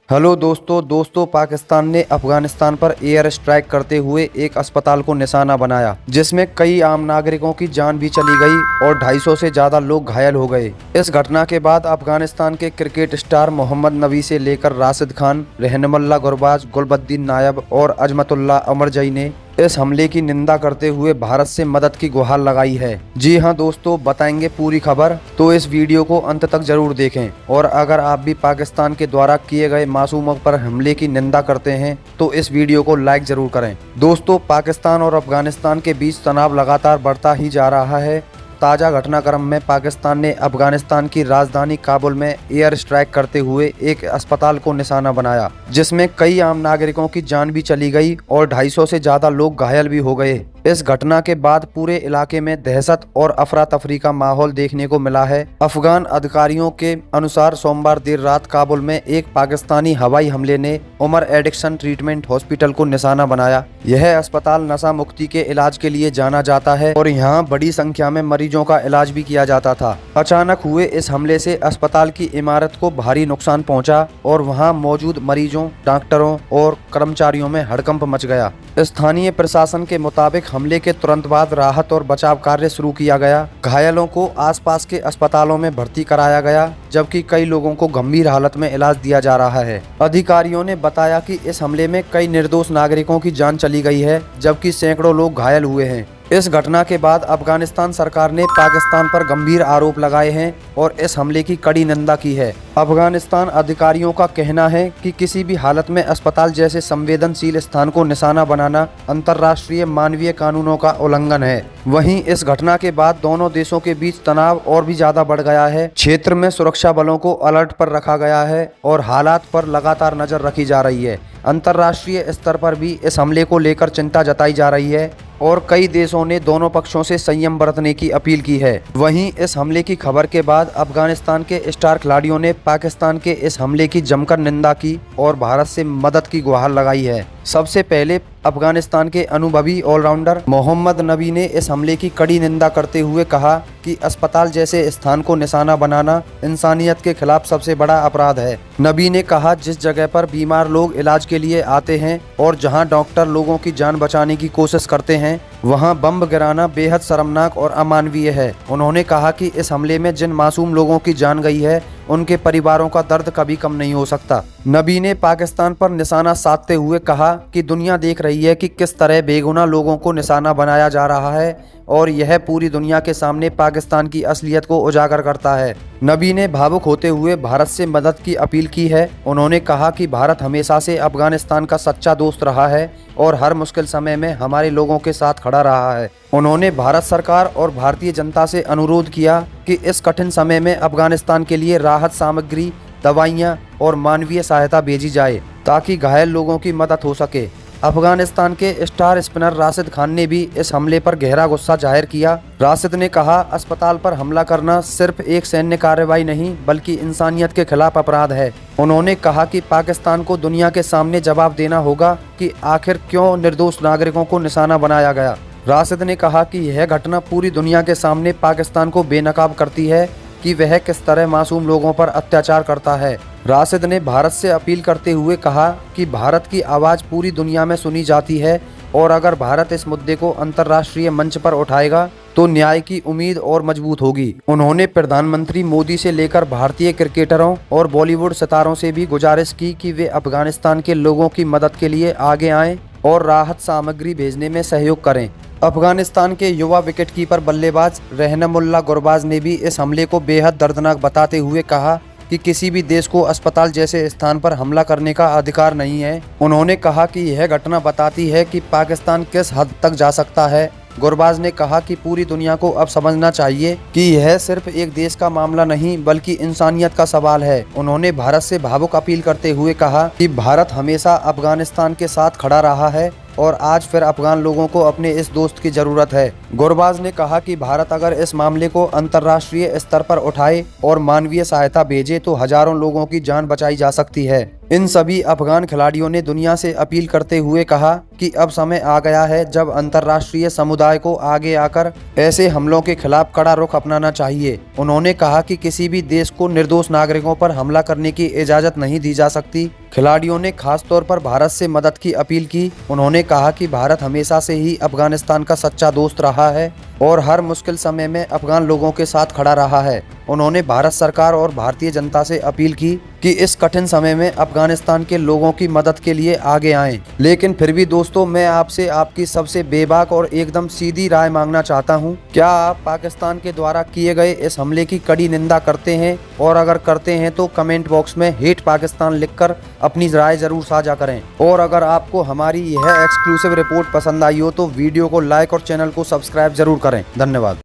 Hello दोस्तों पाकिस्तान ने अफगानिस्तान पर एयर स्ट्राइक करते हुए एक अस्पताल को निशाना बनाया, जिसमें कई आम नागरिकों की जान भी चली गई और 250 से ज्यादा लोग घायल हो गए। इस घटना के बाद अफगानिस्तान के क्रिकेट स्टार मोहम्मद नबी से लेकर राशिद खान, रहनुमुल्लाह गुरबाज, गुलबद्दीन नायब और अजमतुल्लाह अमरजई ने इस हमले की निंदा करते हुए भारत से मदद की गुहार लगाई है। जी हां दोस्तों, बताएंगे पूरी खबर, तो इस वीडियो को अंत तक जरूर देखें। और अगर आप भी पाकिस्तान के द्वारा किए गए मासूमों पर हमले की निंदा करते हैं तो इस वीडियो को लाइक जरूर करें। दोस्तों, पाकिस्तान और अफगानिस्तान के बीच तनाव लगातार बढ़ता ही जा रहा है। ताज़ा घटनाक्रम में पाकिस्तान ने अफगानिस्तान की राजधानी काबुल में एयर स्ट्राइक करते हुए एक अस्पताल को निशाना बनाया, जिसमें कई आम नागरिकों की जान भी चली गई और 250 से ज़्यादा लोग घायल भी हो गए। इस घटना के बाद पूरे इलाके में दहशत और अफरा तफरी का माहौल देखने को मिला है। अफगान अधिकारियों के अनुसार सोमवार देर रात काबुल में एक पाकिस्तानी हवाई हमले ने उमर एडिक्शन ट्रीटमेंट हॉस्पिटल को निशाना बनाया। यह अस्पताल नशा मुक्ति के इलाज के लिए जाना जाता है और यहाँ बड़ी संख्या में मरीजों का इलाज भी किया जाता था। अचानक हुए इस हमले से अस्पताल की इमारत को भारी नुकसान पहुँचा और वहाँ मौजूद मरीजों, डॉक्टरों और कर्मचारियों में हड़कंप मच गया। स्थानीय प्रशासन के मुताबिक हमले के तुरंत बाद राहत और बचाव कार्य शुरू किया गया। घायलों को आसपास के अस्पतालों में भर्ती कराया गया, जबकि कई लोगों को गंभीर हालत में इलाज दिया जा रहा है। अधिकारियों ने बताया कि इस हमले में कई निर्दोष नागरिकों की जान चली गई है, जबकि सैकड़ों लोग घायल हुए हैं। इस घटना के बाद अफगानिस्तान सरकार ने पाकिस्तान पर गंभीर आरोप लगाए हैं और इस हमले की कड़ी निंदा की है। अफगानिस्तान अधिकारियों का कहना है कि किसी भी हालत में अस्पताल जैसे संवेदनशील स्थान को निशाना बनाना अंतर्राष्ट्रीय मानवीय कानूनों का उल्लंघन है। वहीं इस घटना के बाद दोनों देशों के बीच तनाव और भी ज्यादा बढ़ गया है। क्षेत्र में सुरक्षा बलों को अलर्ट पर रखा गया है और हालात पर लगातार नजर रखी जा रही है। अंतर्राष्ट्रीय स्तर पर भी इस हमले को लेकर चिंता जताई जा रही है और कई देशों ने दोनों पक्षों से संयम बरतने की अपील की है। वहीं इस हमले की खबर के बाद अफगानिस्तान के स्टार खिलाड़ियों ने पाकिस्तान के इस हमले की जमकर निंदा की और भारत से मदद की गुहार लगाई है। सबसे पहले अफगानिस्तान के अनुभवी ऑलराउंडर मोहम्मद नबी ने इस हमले की कड़ी निंदा करते हुए कहा कि अस्पताल जैसे स्थान को निशाना बनाना इंसानियत के खिलाफ सबसे बड़ा अपराध है। नबी ने कहा, जिस जगह पर बीमार लोग इलाज के लिए आते हैं और जहां डॉक्टर लोगों की जान बचाने की कोशिश करते हैं, वहां बम गिराना बेहद शर्मनाक और अमानवीय है। उन्होंने कहा कि इस हमले में जिन मासूम लोगों की जान गई है, उनके परिवारों का दर्द कभी कम नहीं हो सकता। नबी ने पाकिस्तान पर निशाना साधते हुए कहा कि दुनिया देख रही है कि किस तरह बेगुनाह लोगों को निशाना बनाया जा रहा है और यह पूरी दुनिया के सामने पाकिस्तान की असलियत को उजागर करता है। नबी ने भावुक होते हुए भारत से मदद की अपील की है। उन्होंने कहा कि भारत हमेशा से अफगानिस्तान का सच्चा दोस्त रहा है और हर मुश्किल समय में हमारे लोगों के साथ खड़ा रहा है। उन्होंने भारत सरकार और भारतीय जनता से अनुरोध किया कि इस कठिन समय में अफगानिस्तान के लिए राहत सामग्री, दवाइयाँ और मानवीय सहायता भेजी जाए ताकि घायल लोगों की मदद हो सके। अफगानिस्तान के स्टार स्पिनर राशिद खान ने भी इस हमले पर गहरा गुस्सा जाहिर किया। राशिद ने कहा, अस्पताल पर हमला करना सिर्फ एक सैन्य कार्रवाई नहीं बल्कि इंसानियत के खिलाफ अपराध है। उन्होंने कहा कि पाकिस्तान को दुनिया के सामने जवाब देना होगा कि आखिर क्यों निर्दोष नागरिकों को निशाना बनाया गया। राशिद ने कहा कि यह घटना पूरी दुनिया के सामने पाकिस्तान को बेनकाब करती है कि वह किस तरह मासूम लोगों पर अत्याचार करता है। राशिद ने भारत से अपील करते हुए कहा कि भारत की आवाज़ पूरी दुनिया में सुनी जाती है और अगर भारत इस मुद्दे को अंतर्राष्ट्रीय मंच पर उठाएगा तो न्याय की उम्मीद और मजबूत होगी। उन्होंने प्रधानमंत्री मोदी से लेकर भारतीय क्रिकेटरों और बॉलीवुड सितारों से भी गुजारिश की कि वे अफगानिस्तान के लोगों की मदद के लिए आगे आएं और राहत सामग्री भेजने में सहयोग करें। अफगानिस्तान के युवा विकेटकीपर बल्लेबाज रहनुमुल्लाह गुरबाज ने भी इस हमले को बेहद दर्दनाक बताते हुए कहा कि किसी भी देश को अस्पताल जैसे स्थान पर हमला करने का अधिकार नहीं है। उन्होंने कहा कि यह घटना बताती है कि पाकिस्तान किस हद तक जा सकता है। गुरबाज ने कहा कि पूरी दुनिया को अब समझना चाहिए कि यह सिर्फ एक देश का मामला नहीं बल्कि इंसानियत का सवाल है। उन्होंने भारत से भावुक अपील करते हुए कहा कि भारत हमेशा अफगानिस्तान के साथ खड़ा रहा है और आज फिर अफगान लोगों को अपने इस दोस्त की जरूरत है। गुरबाज ने कहा कि भारत अगर इस मामले को अंतर्राष्ट्रीय स्तर पर उठाए और मानवीय सहायता भेजे तो हजारों लोगों की जान बचाई जा सकती है। इन सभी अफगान खिलाड़ियों ने दुनिया से अपील करते हुए कहा कि अब समय आ गया है जब अंतर्राष्ट्रीय समुदाय को आगे आकर ऐसे हमलों के खिलाफ कड़ा रुख अपनाना चाहिए। उन्होंने कहा कि किसी भी देश को निर्दोष नागरिकों पर हमला करने की इजाजत नहीं दी जा सकती। खिलाड़ियों ने खास तौर पर भारत से मदद की अपील की। उन्होंने कहा कि भारत हमेशा से ही अफगानिस्तान का सच्चा दोस्त रहा है और हर मुश्किल समय में अफगान लोगों के साथ खड़ा रहा है। उन्होंने भारत सरकार और भारतीय जनता से अपील की कि इस कठिन समय में अफगानिस्तान के लोगों की मदद के लिए आगे आएं। लेकिन फिर भी दोस्तों, मैं आपसे आपकी सबसे बेबाक और एकदम सीधी राय मांगना चाहता हूं। क्या आप पाकिस्तान के द्वारा किए गए इस हमले की कड़ी निंदा करते हैं? और अगर करते हैं तो कमेंट बॉक्स में हेट पाकिस्तान लिखकर अपनी राय जरूर साझा करें। और अगर आपको हमारी यह एक्सक्लूसिव रिपोर्ट पसंद आई हो तो वीडियो को लाइक और चैनल को सब्सक्राइब जरूर करें। धन्यवाद।